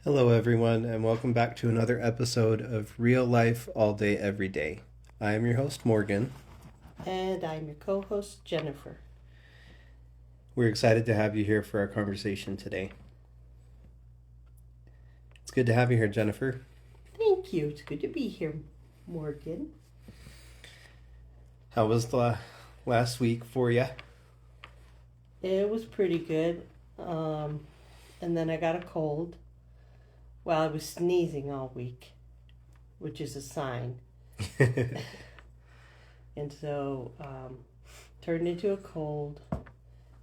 Hello, everyone, and welcome back to another episode of Real Life All Day, Every Day. I am your host, Morgan. And I'm your co host, Jennifer. We're excited to have you here for our conversation today. It's good to have you here, Jennifer. Thank you. It's good to be here, Morgan. How was the last week for you? It was pretty good. And then I got a cold. Well, I was sneezing all week, which is a sign. And so turned into a cold.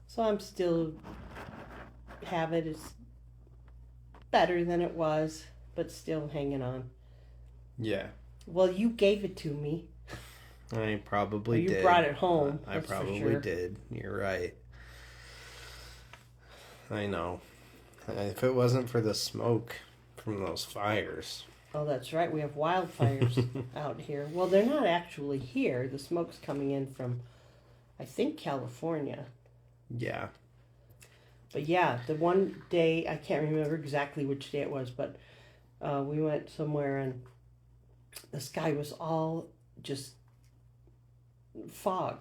So I'm still have it. It's better than it was, but still hanging on. Yeah. Well, you gave it to me. I probably did. You brought it home. I probably did. You're right. I know. If it wasn't for the smoke from those fires. Oh, that's right. We have wildfires out here. Well, they're not actually here. The smoke's coming in from, I think, California. Yeah. But yeah, the one day, I can't remember exactly which day it was, but we went somewhere and the sky was all just fog.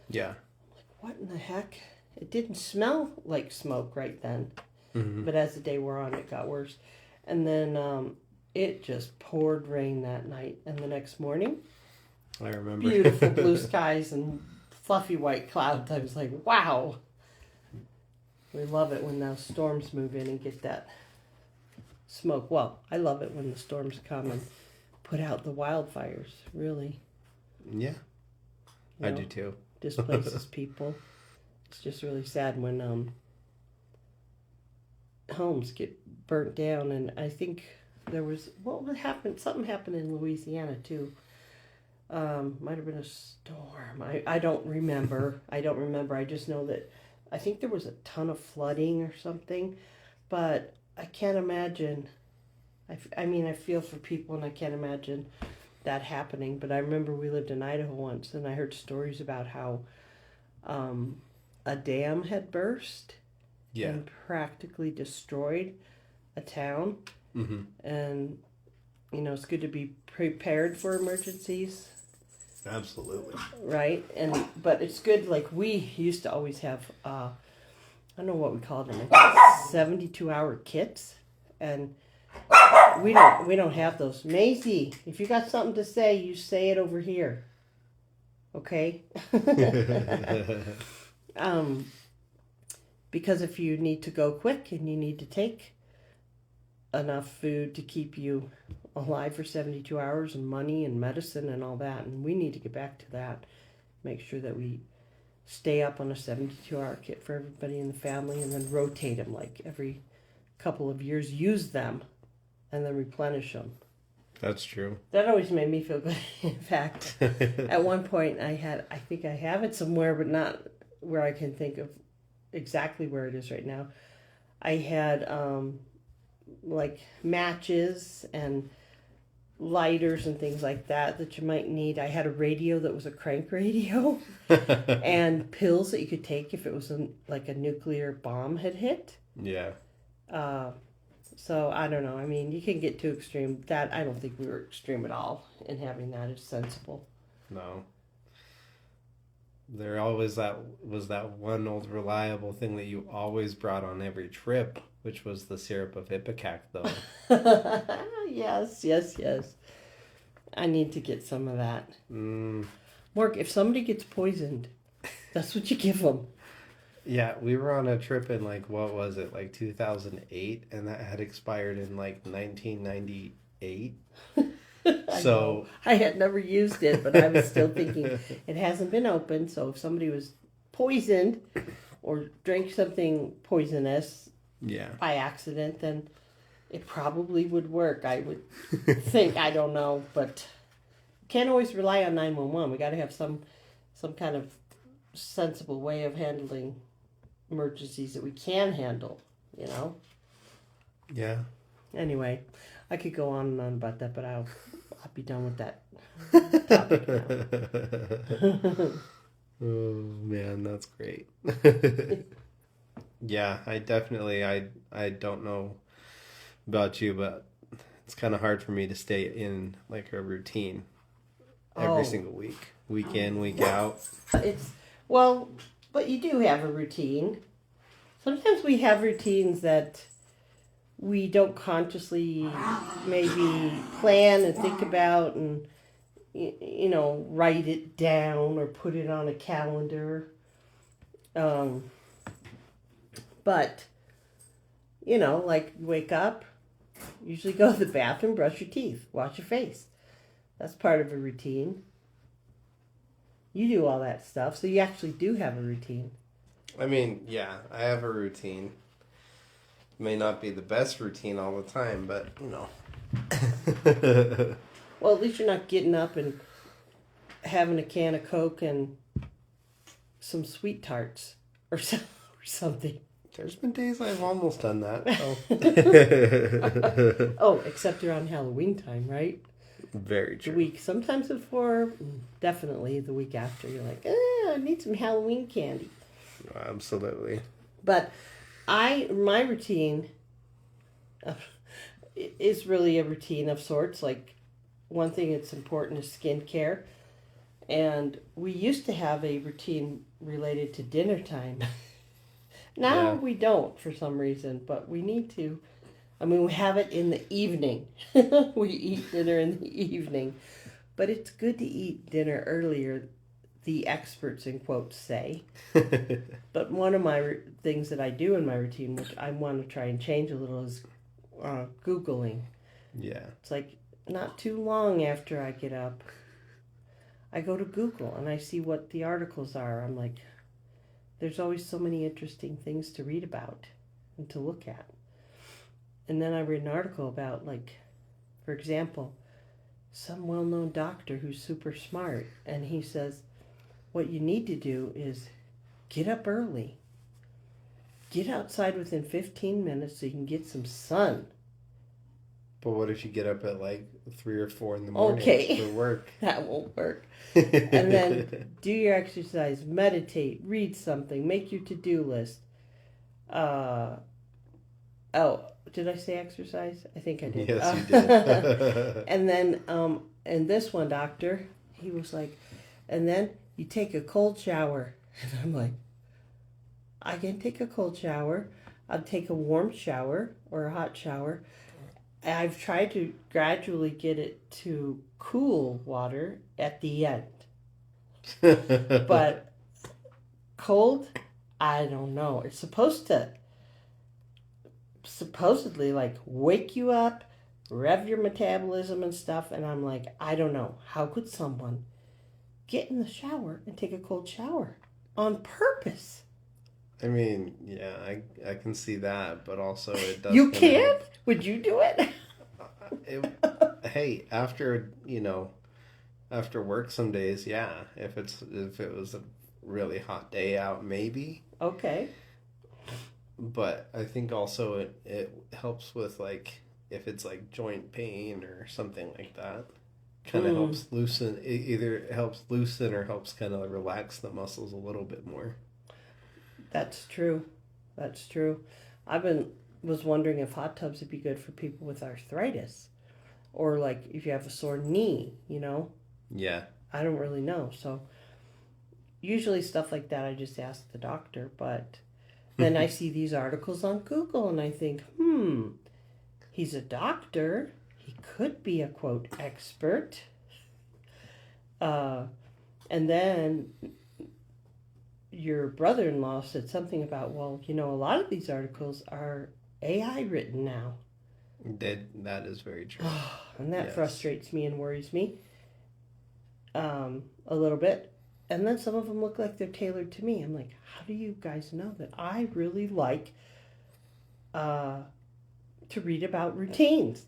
Yeah. Like, what in the heck? It didn't smell like smoke right then. Mm-hmm. But as the day wore on, it got worse. And then it just poured rain that night. And the next morning, I remember. Beautiful blue skies and fluffy white clouds. I was like, wow. We love it when those storms move in and get that smoke. Well, I love it when the storms come and put out the wildfires, really. Yeah, I do too. Displaces people. It's just really sad when homes get burnt down. And I think there was, what happened? Something happened in Louisiana too. Might have been a storm. I don't remember. I just know that I think there was a ton of flooding or something, but I can't imagine. I mean, I feel for people and I can't imagine that happening, but I remember we lived in Idaho once and I heard stories about how a dam had burst and practically destroyed a town. Mm-hmm. And, it's good to be prepared for emergencies. Absolutely. Right? But it's good, like we used to always have, I don't know what we called them, 72-hour kits. And we don't have those. Maisie, if you got something to say, you say it over here. Okay? Because if you need to go quick and you need to take enough food to keep you alive for 72 hours and money and medicine and all that, and we need to get back to that, make sure that we stay up on a 72-hour kit for everybody in the family and then rotate them like every couple of years, use them and then replenish them. That's true. That always made me feel good. In fact, at one point I think I have it somewhere, but not where I can think of exactly where it is right now. I had like matches and lighters and things like that you might need. I had a radio that was a crank radio and pills that you could take if it was like a nuclear bomb had hit. Yeah. So I don't know. I mean, you can get too extreme. That I don't think we were extreme at all in having that. It's sensible. No. There always was that one old reliable thing that you always brought on every trip, which was the syrup of Ipecac, though. Yes. I need to get some of that. Mm. Mark, if somebody gets poisoned, that's what you give them. Yeah, we were on a trip in what was it, 2008, and that had expired in 1998. So I had never used it, but I was still thinking it hasn't been opened. So if somebody was poisoned or drank something poisonous by accident, then it probably would work. I would think. I don't know, but can't always rely on 911. We got to have some kind of sensible way of handling emergencies that we can handle. Yeah. Anyway, I could go on and on about that, but I'll be done with that topic now. Oh man, that's great. Yeah, I don't know about you, but it's kind of hard for me to stay in like a routine every Oh, single week in, week out. it's, well, but you do have a routine. Sometimes we have routines that we don't consciously maybe plan and think about and, write it down or put it on a calendar. Um, but, like you wake up, usually go to the bathroom, brush your teeth, wash your face. That's part of a routine. You do all that stuff, so you actually do have a routine. I mean, yeah, I have a routine. May not be the best routine all the time, but Well, at least you're not getting up and having a can of Coke and some sweet tarts or something. There's been days I've almost done that. Oh, except around Halloween time, right? Very true. The week, sometimes before, definitely the week after. You're like, I need some Halloween candy. Absolutely. But my routine is really a routine of sorts. Like, one thing that's important is skincare. And we used to have a routine related to dinner time. Now we don't for some reason, but we need to. I mean, we have it in the evening. We eat dinner in the evening. But it's good to eat dinner earlier, the experts in quotes say. But one of my things that I do in my routine, which I want to try and change a little, is Googling. Yeah. It's like not too long after I get up, I go to Google and I see what the articles are. I'm like, there's always so many interesting things to read about and to look at. And then I read an article about, like, for example, some well-known doctor who's super smart, and he says, what you need to do is get up early. Get outside within 15 minutes so you can get some sun. But what if you get up at like 3 or 4 in the morning for work? That won't work. And then do your exercise, meditate, read something, make your to-do list. Did I say exercise? I think I did. Yes, you did. And then, and this one doctor, he was like, and then you take a cold shower. And I'm like, I can take a cold shower. I'll take a warm shower or a hot shower. I've tried to gradually get it to cool water at the end. But cold, I don't know. It's supposedly like wake you up, rev your metabolism and stuff, and I'm like, I don't know. How could someone get in the shower and take a cold shower on purpose? I mean, yeah, I can see that, but also it does. You can't? Would you do it? Hey, after work some days, yeah. If it was a really hot day out, maybe. Okay. But I think also it helps with, like, if it's like joint pain or something like that. Kind of helps loosen. It either helps loosen or helps kind of relax the muscles a little bit more. That's true. Was wondering if hot tubs would be good for people with arthritis, or like if you have a sore knee. Yeah. I don't really know. So usually stuff like that, I just ask the doctor. But then I see these articles on Google, and I think, he's a doctor. He could be a quote expert. And then your brother-in-law said something about, well, a lot of these articles are AI written now. That is very true. And that frustrates me and worries me a little bit. And then some of them look like they're tailored to me. I'm like, how do you guys know that I really like to read about routines?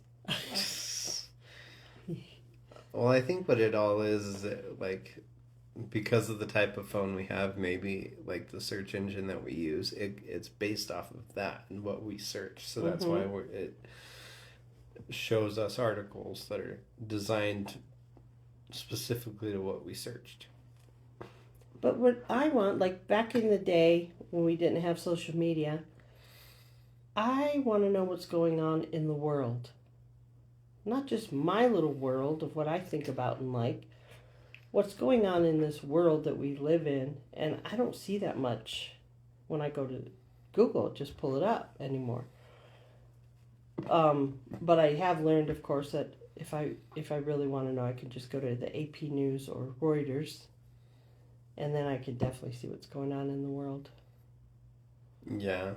Well, I think what it all is that, like, because of the type of phone we have, maybe like the search engine that we use, it's based off of that and what we search. So that's why it shows us articles that are designed specifically to what we searched. But what I want, like back in the day when we didn't have social media, I want to know what's going on in the world. Not just my little world of what I think about and like. What's going on in this world that we live in. And I don't see that much when I go to Google, just pull it up anymore. But I have learned, of course, that if I really want to know, I can just go to the AP News or Reuters, and then I can definitely see what's going on in the world. Yeah.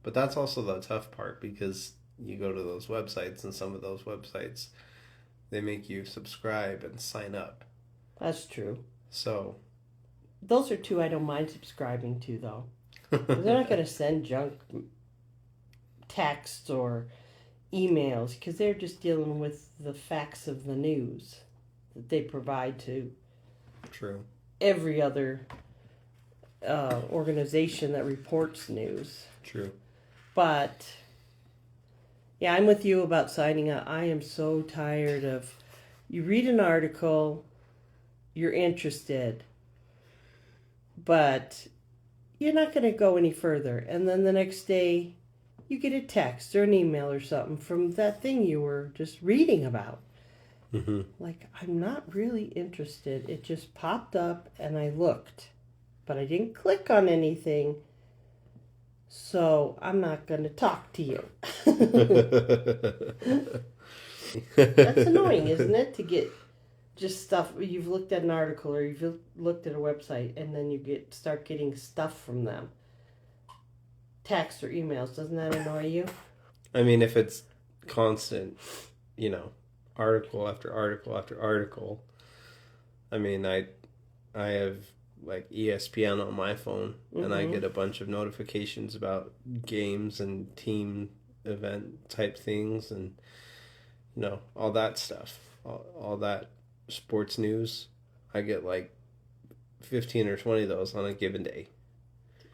But that's also the tough part because you go to those websites and some of those websites, they make you subscribe and sign up. That's true. So. Those are two I don't mind subscribing to, though. They're not going to send junk texts or emails because they're just dealing with the facts of the news that they provide to True. every other organization that reports news. True. But yeah, I'm with you about signing up. I am so tired of you read an article, you're interested, but you're not going to go any further, and then the next day you get a text or an email or something from that thing you were just reading about. Mm-hmm. Like, I'm not really interested. It just popped up and I looked, but I didn't click on anything, so I'm not going to talk to you. That's annoying, isn't it? To get just stuff. You've looked at an article or you've looked at a website and then you start getting stuff from them. Text or emails. Doesn't that annoy you? I mean, if it's constant, article after article after article. I mean, I have like ESPN on my phone, and I get a bunch of notifications about games and team event type things, and all that stuff, all that sports news. I get like 15 or 20 of those on a given day.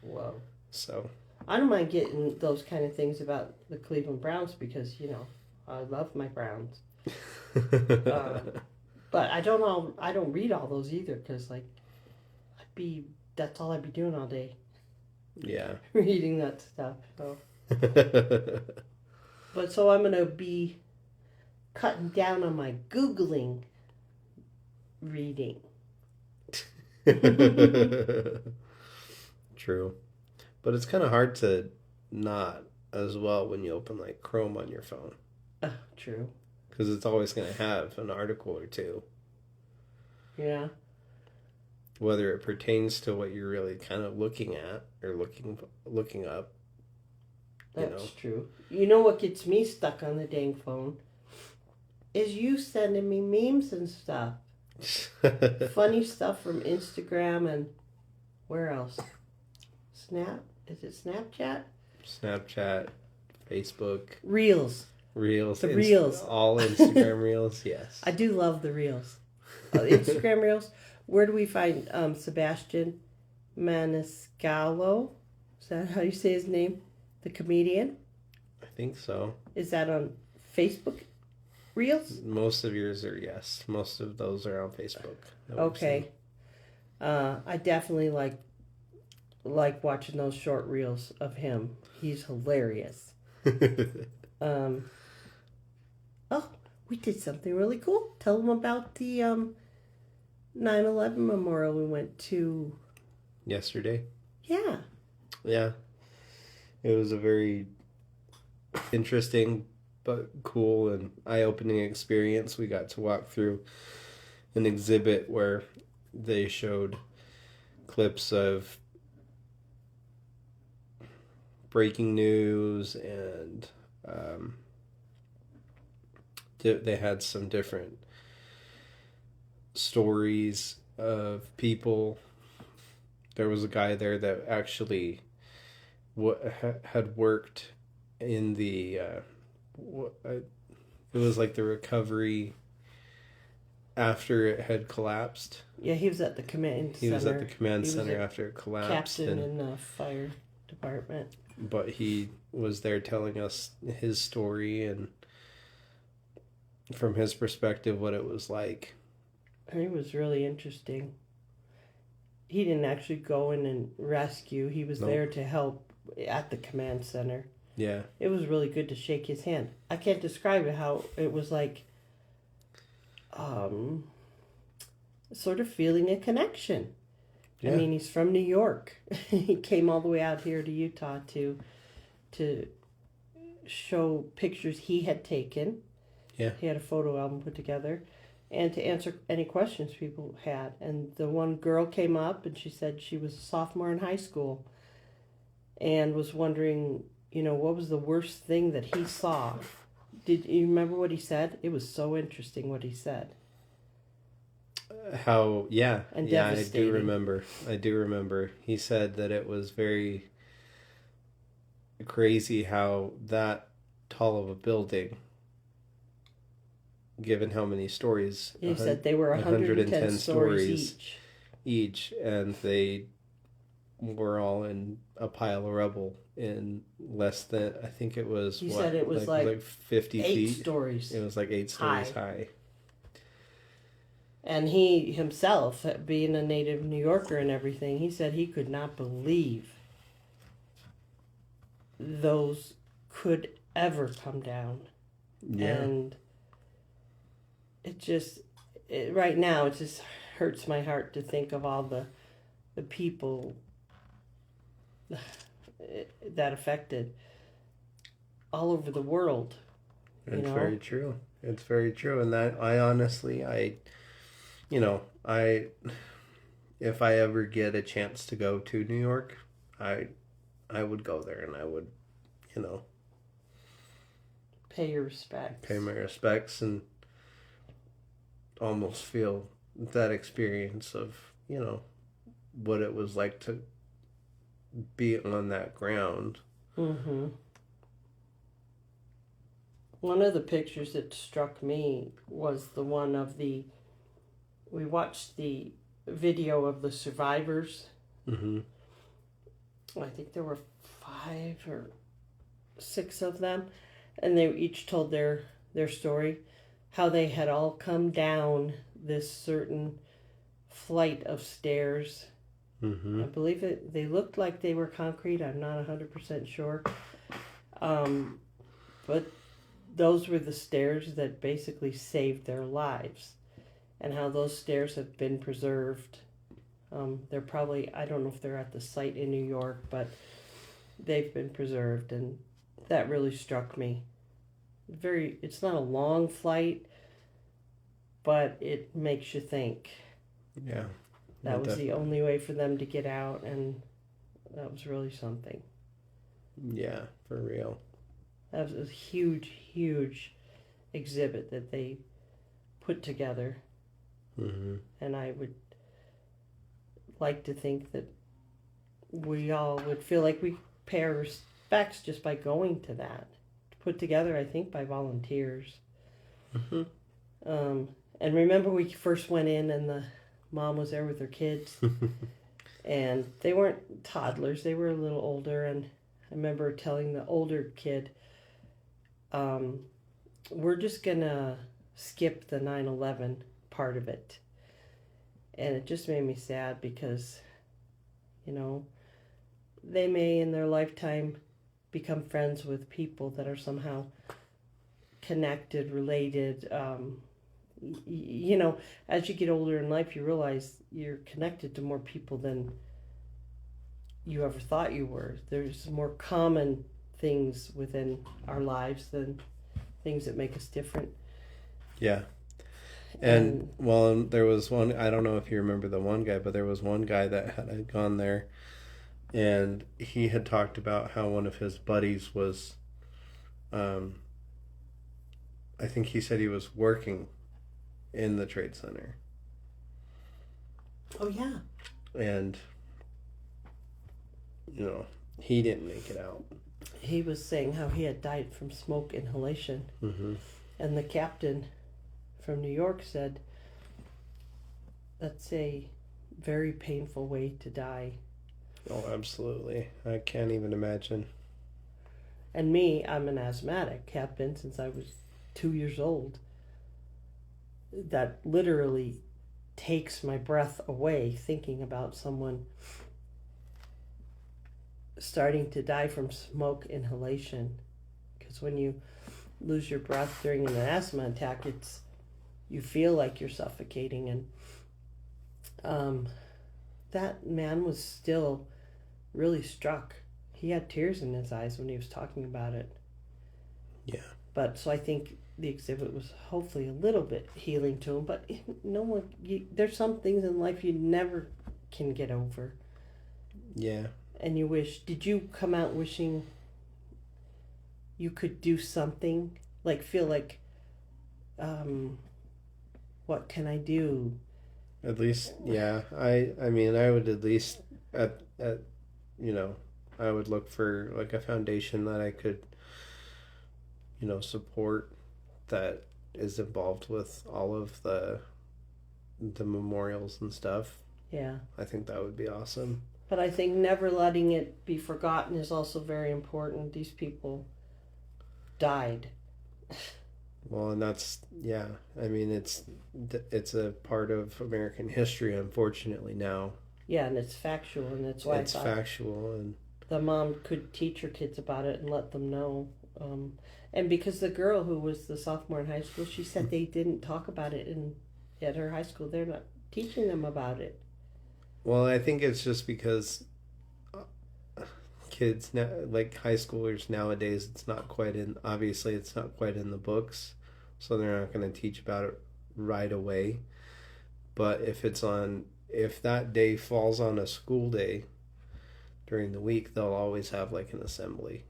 Whoa. So I don't mind getting those kind of things about the Cleveland Browns because, I love my Browns. But I don't read all those either because, that's all I'd be doing all day. Yeah. Reading that stuff. So. But so I'm going to be cutting down on my Googling reading. True. But it's kind of hard to not as well when you open like Chrome on your phone. True. Because it's always going to have an article or two. Yeah. Whether it pertains to what you're really kind of looking at or looking up. That's true. You know what gets me stuck on the dang phone? Is you sending me memes and stuff. Funny stuff from Instagram and where else? Is it Snapchat? Snapchat, Facebook. Reels. Reels. The Reels. All Instagram Reels, yes. I do love the Reels. Instagram Reels. Where do we find Sebastian Maniscalco? Is that how you say his name? The comedian? I think so. Is that on Facebook Reels? Most of yours are, yes. Most of those are on Facebook. Okay. I definitely like watching those short reels of him. He's hilarious. Oh, we did something really cool. Tell them about the 9/11 memorial we went to. Yesterday? Yeah. Yeah. It was a very interesting but cool and eye-opening experience. We got to walk through an exhibit where they showed clips of breaking news and they had some different stories of people. There was a guy there that actually had worked in the it was like the recovery after it had collapsed. Yeah, he was at the command center. He was at the command center after it collapsed. Captain in the fire department. But he was there telling us his story and from his perspective what it was like. It was really interesting. He didn't actually go in and rescue. He was there to help at the command center. Yeah. It was really good to shake his hand. I can't describe it, how it was like sort of feeling a connection. Yeah. I mean, he's from New York. He came all the way out here to Utah to show pictures he had taken. Yeah. He had a photo album put together, and to answer any questions people had. And the one girl came up and she said she was a sophomore in high school and was wondering, what was the worst thing that he saw. Did you remember what he said? It was so interesting what he said. How, yeah. And yeah, devastating. I do remember. He said that it was very crazy how that tall of a building, given how many stories. He said they were 110 stories each, and they were all in a pile of rubble in less than, I think it was, he said it was like 50 8 feet. stories. It was like 8 stories high. And he himself, being a native New Yorker and everything, he said he could not believe those could ever come down. Yeah. And right now, it just hurts my heart to think of all the people that affected all over the world. It's very true. It's very true. And that I honestly, if I ever get a chance to go to New York, I would go there and I would, pay your respects. Pay my respects and almost feel that experience of, what it was like to be on that ground. Mm-hmm. One of the pictures that struck me was the one of we watched the video of the survivors. Mm-hmm. I think there were 5 or 6 of them, and they each told their story, how they had all come down this certain flight of stairs. Mm-hmm. I believe they looked like they were concrete. I'm not 100% sure. But those were the stairs that basically saved their lives, and how those stairs have been preserved. They're probably, I don't know if they're at the site in New York, but they've been preserved, and that really struck me. It's not a long flight, but it makes you think. Yeah. That was the only way for them to get out, and that was really something. Yeah, for real. That was a huge, huge exhibit that they put together. Mm-hmm. And I would like to think that we all would feel like we pay our respects just by going to that. Put together, I think, by volunteers. Mm-hmm. And remember we first went in and the mom was there with her kids. And they weren't toddlers, they were a little older. And I remember telling the older kid, we're just going to skip the 9/11 part of it. And it just made me sad because, they may in their lifetime become friends with people that are somehow connected, related. As you get older in life, you realize you're connected to more people than you ever thought you were. There's more common things within our lives than things that make us different. Yeah. And there was one, I don't know if you remember the one guy, but there was one guy that had gone there, and he had talked about how one of his buddies was, I think he said he was working in the Trade Center. Oh, yeah. And, he didn't make it out. He was saying how he had died from smoke inhalation. Mm-hmm. And the captain from New York said, that's a very painful way to die. Oh, absolutely. I can't even imagine. And me, I'm an asthmatic, have been since I was 2 years old. That literally takes my breath away thinking about someone starting to die from smoke inhalation. Because when you lose your breath during an asthma attack, you feel like you're suffocating. And that man was still really struck. He had tears in his eyes when he was talking about it. Yeah. But so I think the exhibit was hopefully a little bit healing to him. But there's some things in life you never can get over. Yeah. And did you come out wishing you could do something? Like, feel like, what can I do? At least, yeah. I mean, I would at least, I would look for like a foundation that I could, support, that is involved with all of the memorials and stuff. Yeah. I think that would be awesome. But I think never letting it be forgotten is also very important. These people died. Well, and that's, yeah. I mean, it's a part of American history, unfortunately, now. Yeah, and it's factual, and that's why it's factual, and the mom could teach her kids about it and let them know. And because the girl who was the sophomore in high school, she said they didn't talk about it at her high school. They're not teaching them about it. Well, I think it's just because kids now, like high schoolers nowadays, it's not quite in the books, so they're not going to teach about it right away. But if that day falls on a school day during the week, they'll always have like an assembly.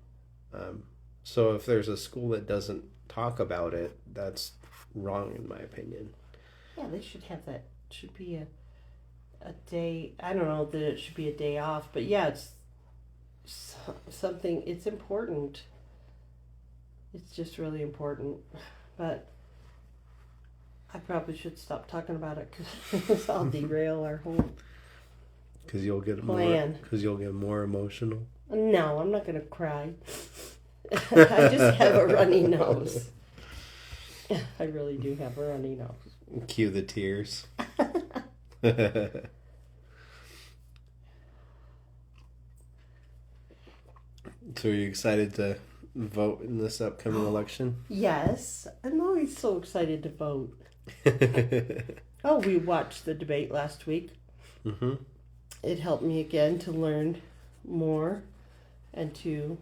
So if there's a school that doesn't talk about it, that's wrong in my opinion. Yeah, they should have that. It should be a day. I don't know that it should be a day off, but yeah, it's something. It's important. It's just really important. But I probably should stop talking about it because I'll derail our whole. Because you'll get more emotional. No, I'm not gonna cry. I just have a runny nose. I really do have a runny nose. Cue the tears. So are you excited to vote in this upcoming election? Yes. I'm always so excited to vote. Oh, we watched the debate last week. Mm-hmm. It helped me again to learn more and to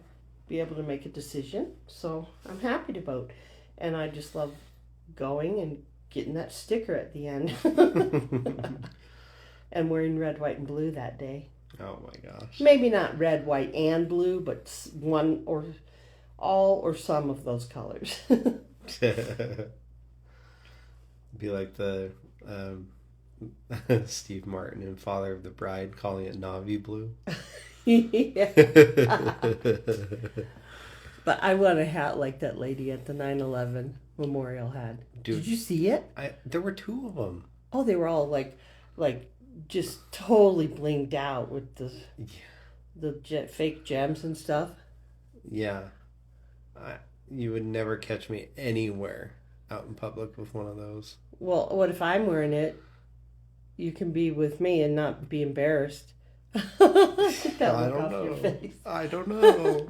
be able to make a decision. So I'm happy to vote. And I just love going and getting that sticker at the end. And wearing red, white, and blue that day. Oh my gosh. Maybe not red, white, and blue, but one or all or some of those colors. Be like the Steve Martin in Father of the Bride calling it Navy blue. Yeah. But I want a hat like that lady at the 9/11 memorial had. Dude, did you see it? There were two of them. Oh, they were all like just totally blinged out with the fake gems and stuff. Yeah. You would never catch me anywhere out in public with one of those. Well, what if I'm wearing it? You can be with me and not be embarrassed. Get that look off your face. I don't know.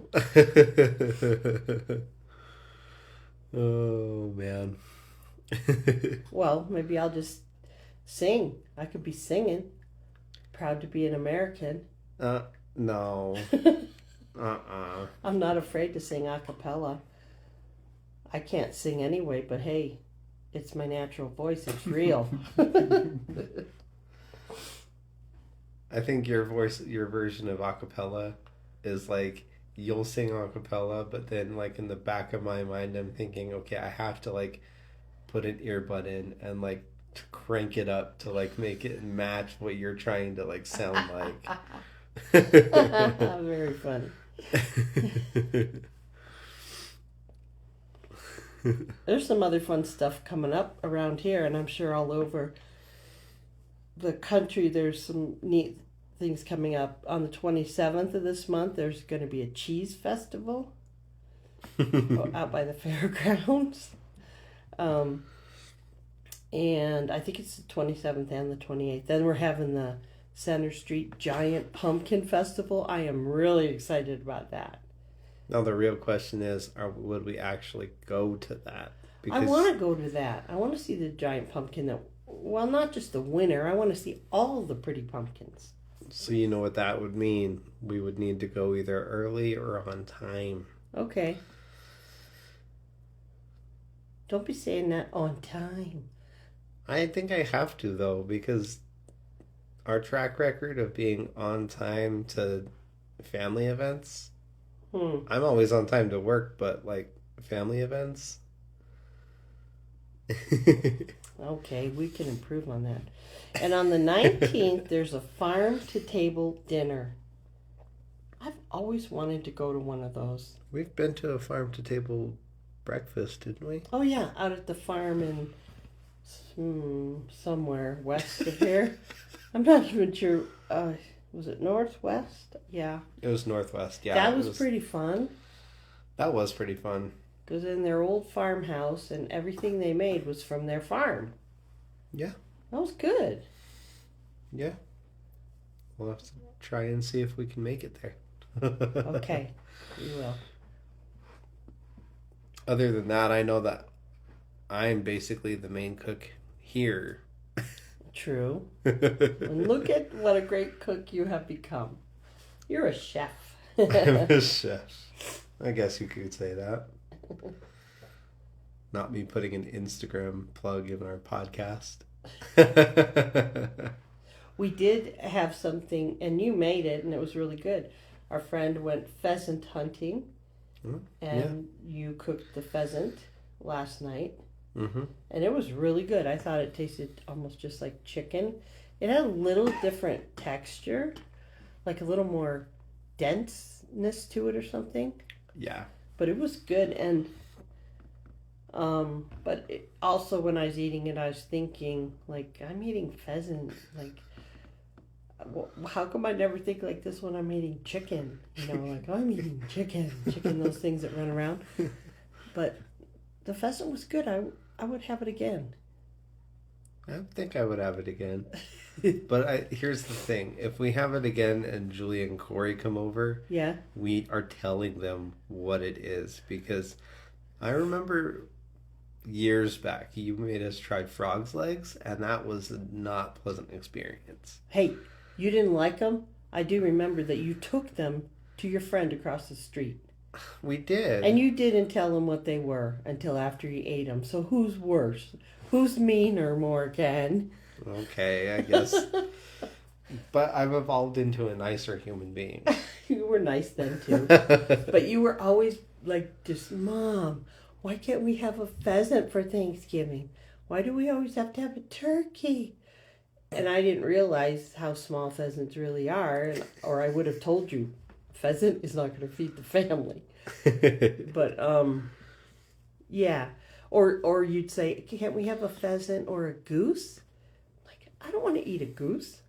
Oh, man. Well, maybe I'll just sing. I could be singing. Proud to be an American. No. I'm not afraid to sing a cappella. I can't sing anyway, but hey, it's my natural voice. It's real. I think your version of a cappella is like, you'll sing a cappella, but then like in the back of my mind, I'm thinking, okay, I have to like put an earbud in and like to crank it up to like make it match what you're trying to like sound like. Very funny. There's some other fun stuff coming up around here, and I'm sure all over the country there's some neat things coming up. On the 27th of this month, there's going to be a cheese festival out by the fairgrounds. And I think it's the 27th and the 28th. Then we're having the Center Street Giant Pumpkin Festival. I am really excited about that. Now the real question is, would we actually go to that? I want to go to that. I want to see the giant pumpkin. Well, not just the winter. I want to see all the pretty pumpkins. So you know what that would mean. We would need to go either early or on time. Okay. Don't be saying that on time. I think I have to, though, because our track record of being on time to family events, I'm always on time to work, but like family events. Okay, we can improve on that. And on the 19th, there's a farm-to-table dinner. I've always wanted to go to one of those. We've been to a farm-to-table breakfast, didn't we? Oh, yeah, out at the farm in somewhere west of here. I'm not even sure. Was it northwest? Yeah. It was northwest, yeah. That was pretty fun. That was pretty fun. Because in their old farmhouse and everything they made was from their farm. Yeah. That was good. Yeah. We'll have to try and see if we can make it there. Okay, we will. Other than that, I know that I'm basically the main cook here. True. And look at what a great cook you have become. You're a chef. I'm a chef. I guess you could say that. Not me putting an Instagram plug in our podcast. We did have something, and you made it, and it was really good. Our friend went pheasant hunting, and you cooked the pheasant last night. Mm-hmm. And it was really good. I thought it tasted almost just like chicken. It had a little different texture, like a little more denseness to it or something. Yeah. But it was good. And but also when I was eating it, I was thinking, like, I'm eating pheasant. Like, how come I never think like this when I'm eating chicken? You know, like, I'm eating chicken, those things that run around. But the pheasant was good. I would have it again. I think I would have it again. But here's the thing. If we have it again and Julie and Corey come over, yeah, we are telling them what it is. Because I remember years back, you made us try frog's legs, and that was a not pleasant experience. Hey, you didn't like them? I do remember that you took them to your friend across the street. We did. And you didn't tell them what they were until after you ate them. So who's worse? Who's meaner, Morgan? Okay, I guess. But I've evolved into a nicer human being. You were nice then, too. But you were always like, just, Mom, why can't we have a pheasant for Thanksgiving? Why do we always have to have a turkey? And I didn't realize how small pheasants really are, or I would have told you. Pheasant is not going to feed the family. But, yeah. Or you'd say, can't we have a pheasant or a goose? Like, I don't want to eat a goose.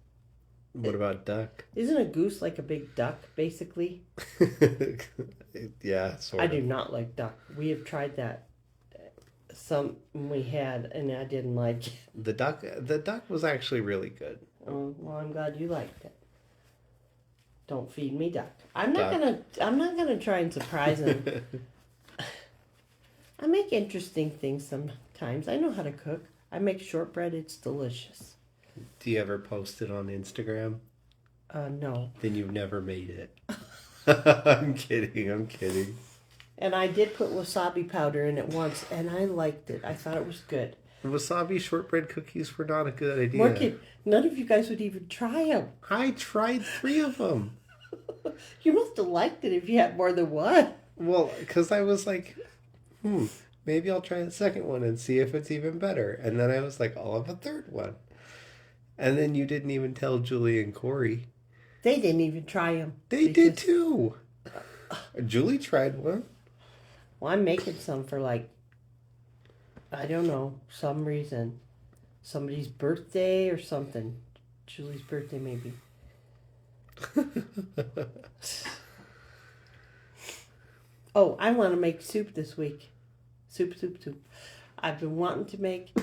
What about duck? Isn't a goose like a big duck, basically? Yeah, sort I of. do not like duck. We have tried that. Some we had, and I didn't like it. The duck was actually really good. Oh, well, I'm glad you liked it. Don't feed me duck. I'm not gonna try and surprise him. I make interesting things sometimes. I know how to cook. I make shortbread. It's delicious. Do you ever post it on Instagram? No. Then you've never made it. I'm kidding. And I did put wasabi powder in it once, and I liked it. I thought it was good. Wasabi shortbread cookies were not a good idea. Morgan, none of you guys would even try them. I tried 3 of them. You must have liked it if you had more than one. Well, because I was like, maybe I'll try the second one and see if it's even better. And then I was like, I'll have a third one. And then you didn't even tell Julie and Corey. They didn't even try them. They did too. Julie tried one. Well, I'm making some for I don't know, some reason. Somebody's birthday or something. Julie's birthday, maybe. Oh, I want to make soup this week. Soup. I've been wanting to make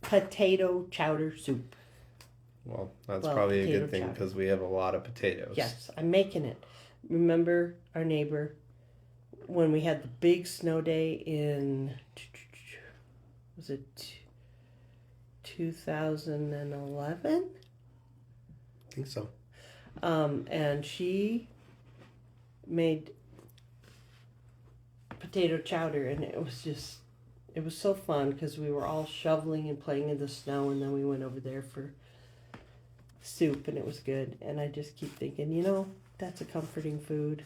potato chowder soup. Well, that's Well, probably a potato good thing chowder. because we have a lot of potatoes. Yes, I'm making it. Remember our neighbor when we had the big snow day in, was it 2011? I think so. And she made potato chowder, and it was so fun because we were all shoveling and playing in the snow, and then we went over there for soup, and it was good. And I just keep thinking, that's a comforting food.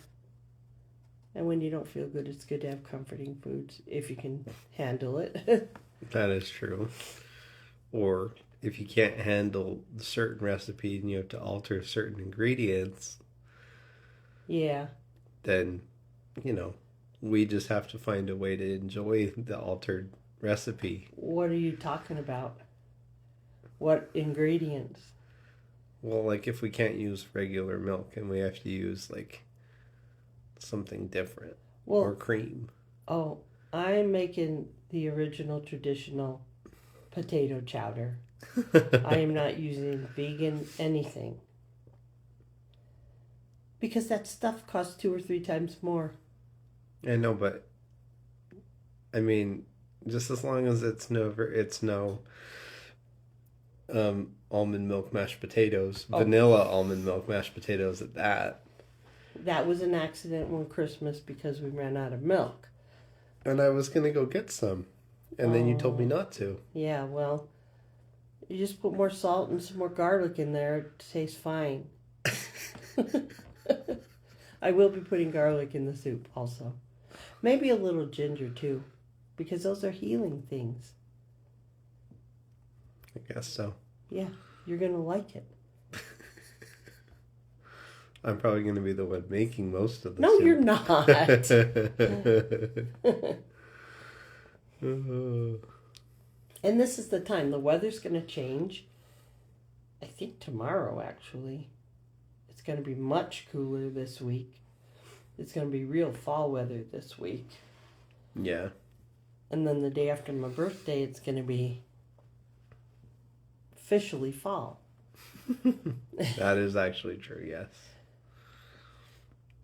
And when you don't feel good, it's good to have comforting foods if you can handle it. That is true. Or if you can't handle a certain recipe and you have to alter certain ingredients, Yeah. then, we just have to find a way to enjoy the altered recipe. What are you talking about? What ingredients? Well, like if we can't use regular milk and we have to use like something different or cream. Oh, I'm making the original traditional potato chowder. I am not using vegan anything. Because that stuff costs 2 or 3 times more. I know, but I mean, just as long as it's no almond milk mashed potatoes, vanilla almond milk mashed potatoes at that. That was an accident one Christmas because we ran out of milk. And I was going to go get some. And then you told me not to. Yeah, well, you just put more salt and some more garlic in there. It tastes fine. I will be putting garlic in the soup also. Maybe a little ginger too, because those are healing things. I guess so. Yeah, you're going to like it. I'm probably going to be the one making most of the No, soup. you're not. And this is the time. The weather's going to change. I think tomorrow, actually. It's going to be much cooler this week. It's going to be real fall weather this week. Yeah. And then the day after my birthday, it's going to be officially fall. That is actually true, yes.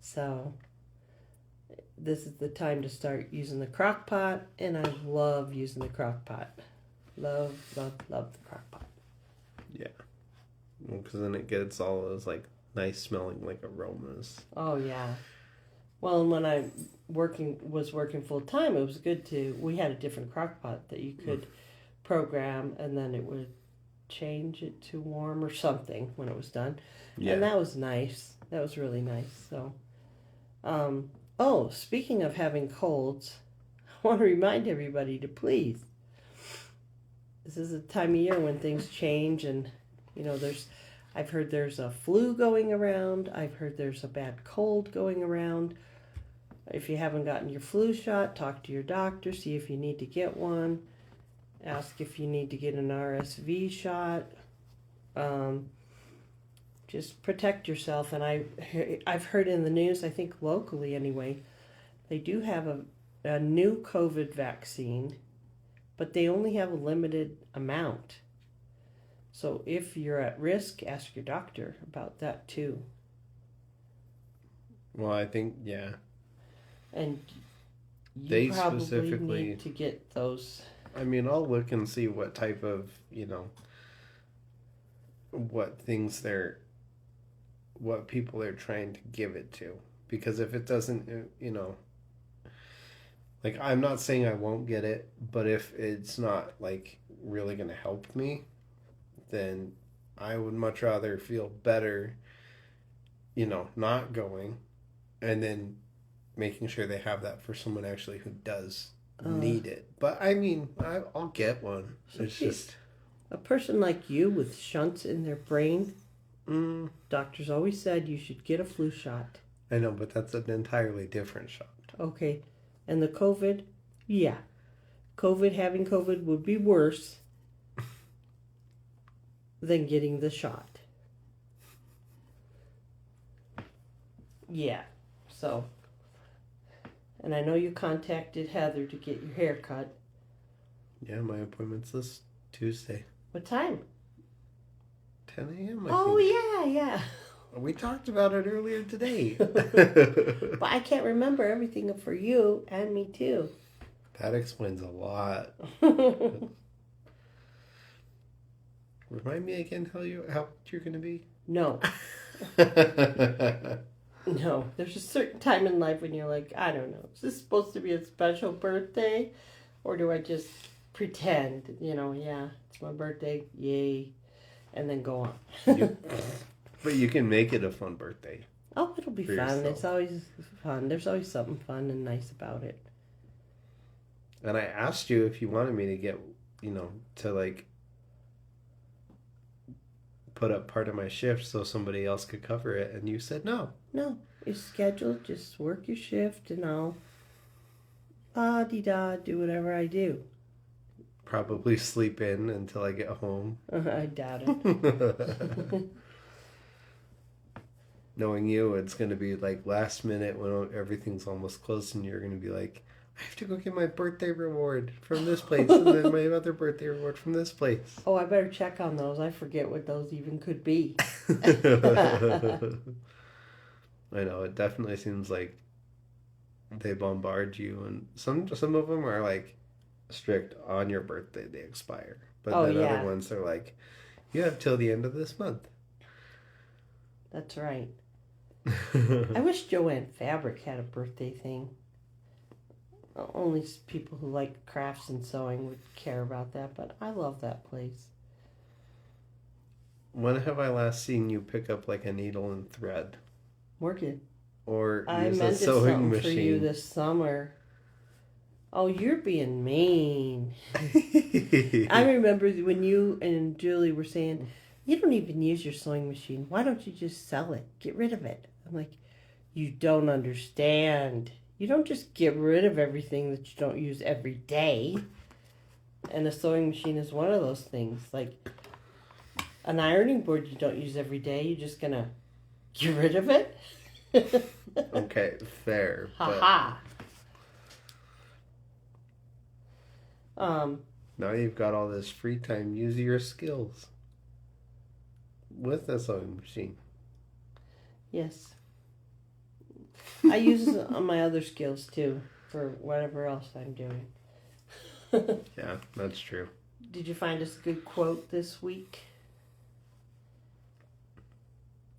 So, this is the time to start using the crock pot, and I love using the crock pot. Love, love, love the crock pot. Yeah. Because then it gets all those, like, nice smelling, like, aromas. Oh, yeah. Well, and when I was working full time, it was good we had a different crock pot that you could program, and then it would change it to warm or something when it was done. Yeah. And that was nice. That was really nice. So, speaking of having colds, I want to remind everybody to please. This is a time of year when things change, and I've heard there's a flu going around. I've heard there's a bad cold going around. If you haven't gotten your flu shot, talk to your doctor, see if you need to get one. Ask if you need to get an RSV shot. Just protect yourself. And I've heard in the news, I think locally anyway, they do have a new COVID vaccine, but they only have a limited amount. So if you're at risk, ask your doctor about that too. Well, I think, yeah. And they probably specifically need to get those. I mean, I'll look and see what type of, what people are trying to give it to. Because if it doesn't, like, I'm not saying I won't get it, but if it's not, like, really going to help me, then I would much rather feel better, not going, and then making sure they have that for someone actually who does need it. But I mean, I'll get one. It's just a person like you with shunts in their brain. Doctors always said you should get a flu shot. I know, but that's an entirely different shot. Okay, and the COVID, yeah, having COVID would be worse than getting the shot. Yeah, so. And I know you contacted Heather to get your hair cut. Yeah, my appointment's this Tuesday. What time? 10 a.m. I Oh, think. yeah. We talked about it earlier today. But I can't remember everything for you and me too. That explains a lot. Remind me again how you're going to be? No. No. There's a certain time in life when you're like, I don't know, is this supposed to be a special birthday? Or do I just pretend, yeah, it's my birthday, yay, and then go on. But you can make it a fun birthday. Oh, it'll be fun. Yourself. It's always fun. There's always something fun and nice about it. And I asked you if you wanted me to get, to like put up part of my shift so somebody else could cover it, and you said no. No, it's scheduled. Just work your shift, and I'll la-di-da, do whatever I do. Probably sleep in until I get home. I doubt it. Knowing you, it's going to be like last minute when everything's almost closed, and you're going to be like, I have to go get my birthday reward from this place and then my other birthday reward from this place. Oh, I better check on those. I forget what those even could be. I know, it definitely seems like they bombard you, and some of them are like strict on your birthday, they expire. But other ones are like, you have till the end of this month. That's right. I wish Joanne Fabric had a birthday thing. Only people who like crafts and sewing would care about that, but I love that place. When have I last seen you pick up like a needle and thread? Working. Or use a sewing machine? For you this summer. Oh, you're being mean. I remember when you and Julie were saying, you don't even use your sewing machine. Why don't you just sell it? Get rid of it. I'm like, you don't understand. You don't just get rid of everything that you don't use every day. And a sewing machine is one of those things. Like an ironing board you don't use every day. You're just going to get rid of it? Okay, fair. Ha ha. Now you've got all this free time. Use your skills with a sewing machine. Yes. I use my other skills too for whatever else I'm doing. Yeah, that's true. Did you find us a good quote this week?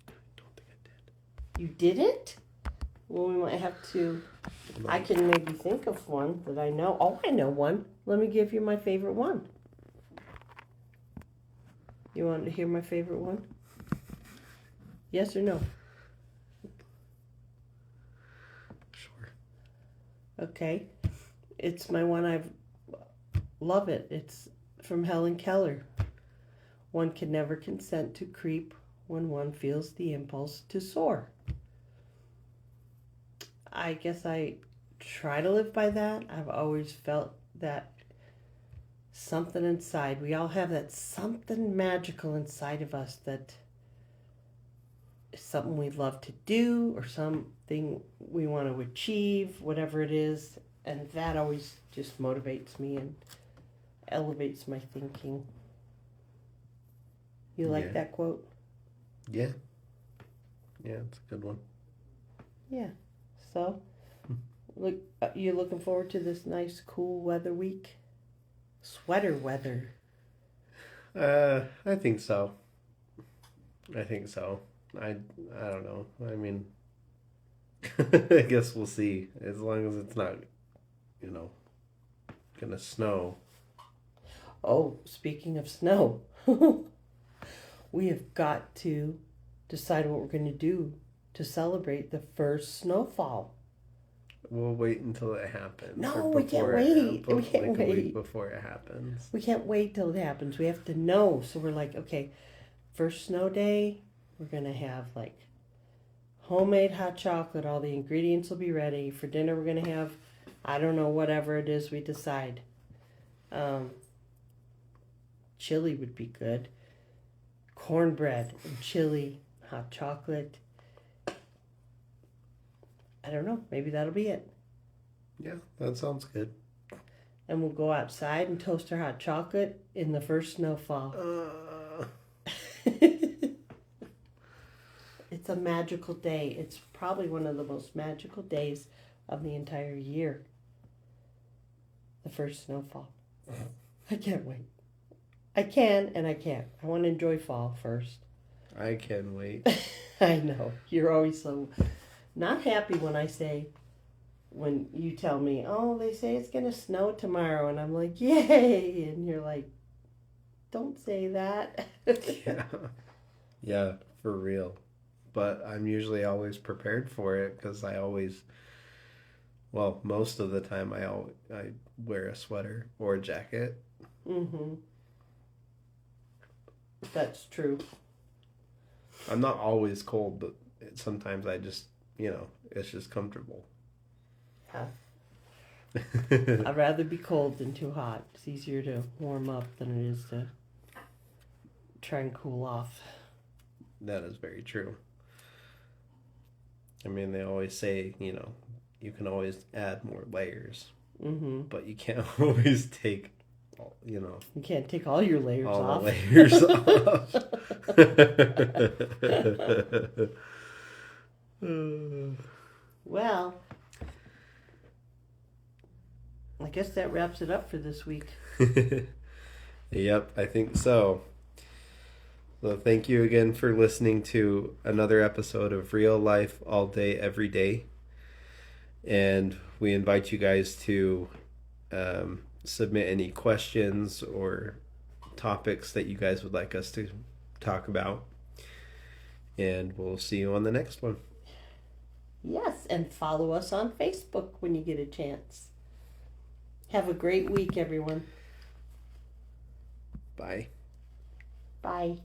I don't think I did. You didn't? Well, we might have to. No. I can maybe think of one that I know. Oh, I know one. Let me give you my favorite one. You want to hear my favorite one? Yes or no? Sure. Okay. It's my one. I love it. It's from Helen Keller. One can never consent to creep when one feels the impulse to soar. I guess I try to live by that. I've always felt that something inside. We all have that something magical inside of us that is something we love to do or something we want to achieve, whatever it is. And that always just motivates me and elevates my thinking. You like that quote? Yeah. Yeah, it's a good one. Yeah. So, look, you looking forward to this nice, cool weather week? Sweater weather. I think so. I don't know. I mean, I guess we'll see. As long as it's not, gonna snow. Oh, speaking of snow, we have got to decide what we're going to do to celebrate the first snowfall. We'll wait until it happens. No, we can't wait. We can't wait. A week before it happens. We can't wait till it happens. We have to know. So we're like, okay, first snow day, we're going to have like homemade hot chocolate. All the ingredients will be ready. For dinner, we're going to have, I don't know, whatever it is we decide. Chili would be good. Cornbread and chili, hot chocolate. I don't know. Maybe that'll be it. Yeah, that sounds good. And we'll go outside and toast our hot chocolate in the first snowfall. It's a magical day. It's probably one of the most magical days of the entire year. The first snowfall. I can't wait. I can and I can't. I want to enjoy fall first. I can wait. I know. You're always so not happy when you tell me, oh, they say it's going to snow tomorrow. And I'm like, yay. And you're like, don't say that. Yeah. Yeah, for real. But I'm usually always prepared for it because most of the time I wear a sweater or a jacket. Mm-hmm. That's true. I'm not always cold, but sometimes I just, it's just comfortable. Yeah. I'd rather be cold than too hot. It's easier to warm up than it is to try and cool off. That is very true. I mean, they always say, you can always add more layers, but you can't always take, You can't take all your layers all off. the layers off. Well, I guess that wraps it up for this week. Yep, I think so. So thank you again for listening to another episode of Real Life All Day, Every Day. And we invite you guys to submit any questions or topics that you guys would like us to talk about. And we'll see you on the next one. Yes, and follow us on Facebook when you get a chance. Have a great week, everyone. Bye. Bye.